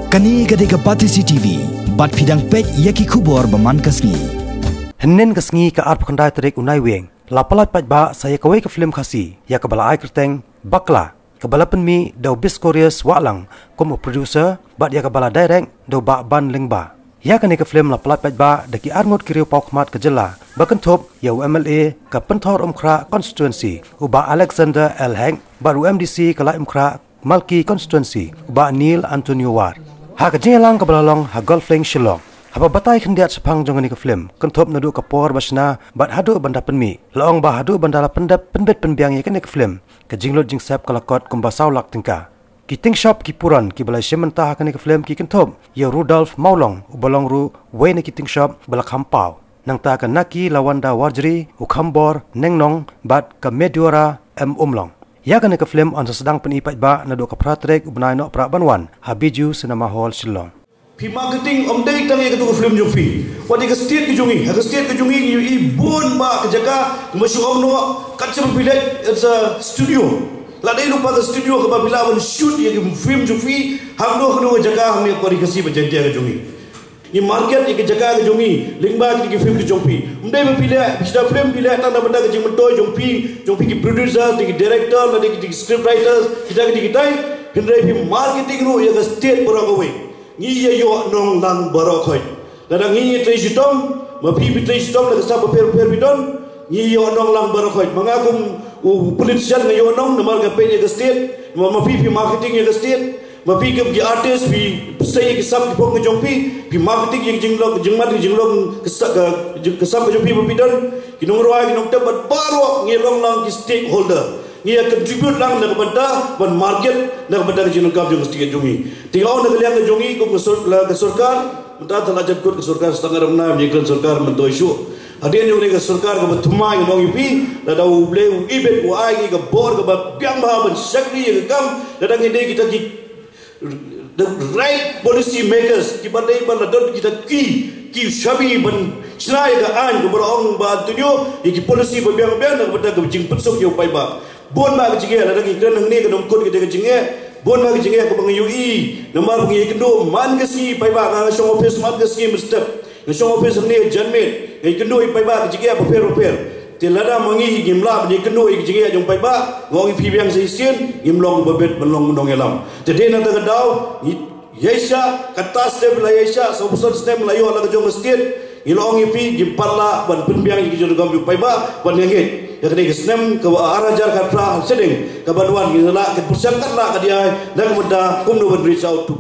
Kani gadega Pati CTV, bat pidang pek yaki kubor baman kasngi. Hennen kasngi ka arp kandai terik unai weng. Lapalat pat ba saya kawai ke film khasi, ya kabala ai kerteng bakla. Kabala penmi dau bis Koreas walang, komo producer, bat ya kabala direct dau ba ban lengba. Ya kani ke film lapalat pat ba daki arngot kiriu pau khmat ke jela. Bakan top ya UMLA ka pentor umkra constituency, uba Alexander L. Hank, baru MDC kala umkra Malki constituency, uba Neil Antonio Ward. Ha ka jingalang ka balalong ha golfling Shillong. Haba batai khendiat sepang jong ni ka film. Kenthop nadu ka por basna bat hadu banda penmi. Laong ba hadu banda la pendap penbet penbiang ye ka film. Ka jinglot jingsap kalakot kumba saulak tingka. Ki ting shop ki puran ki balai sementa ha ka film ki kenthop. Ye Rudolf Maulong ubalong ru we ni ki ting shop balak hampau. Nang ta ka naki lawanda warjri ukhambor nengnong bat ka meduara umlong. Ya kan ke film on sedang penipat ba na do ka pratrek ubnai no pra banwan habiju cinema hall Shillong. Pi marketing om dei tang ye ka film jo fi wadi ka state ki jongi ha ka state ki jongi yu I bon ba ka jaga masuk om no kacam village it's a studio la dei lupa ka studio ka babila on shoot ye film jo fi ham no jaga ham ye kori kasi ba jantia ka jongi ni market ye jaga ka jongi lingba ki film ki jongpi umdai ba pile bisa film pile ta na benda ka jing mentoi jongpi ki producer ki director la ki script writers kita ki tai hindai pi marketing ro ye ka state borang away ni ye yo nong lang borok khoi la dang ni tre jitom ma pi tre jitom la sa per bidon ni yo nong lang borok khoi mangagum politician nga yo nong na marga pe ye ka state ma pi marketing ye ka state mapi ke artist pi saya ke sab pong ke jongpi pi marketing yang jingmat ke sab ke jongpi bidon kinong roa kinong tebat baru ngilong lang ki stakeholder ngia contribute lang nak benda ban market nak benda ke jinong kap jong stik jongi tingau nak liang ke jongi ko ke sarkar menta telah jadkut ke sarkar setengah remna mikran sarkar mento isu adien jong ke sarkar ke betumai ngong ipi la dau bleu ibet ko ai ke bor ke biang ba ban sakri ke kam dadang ide kita the right policy makers ki bandai ban ladon kita ki shabi ban snai ga an go borong ba tunyo ki policy ba biang nak benda ke jing putsok yo pai ba bon ma ke jinge la dang ikran nang ni ke dong kod ke jinge bon ma ke jinge ko bang UI nomor bang ikendo man ke si pai ba nga song office man ke si mustep nga song office ni janmet ngai kendo pai ba ke jinge ba per tilada mangi gimla ni kendo ik jinge jong pai ba ngong pi biang seisen gimlong babet belong dong elam tede na ta gadau yesha kata step la yesha so buson step la yo la jong state ilong ipi gimpalla ban penbiang ik jong gam pai ba ban ngit ya kene snem ke arajar katra sedeng ke banuan gila ke persiapkan la ke dia dan kemudian kum no reach out to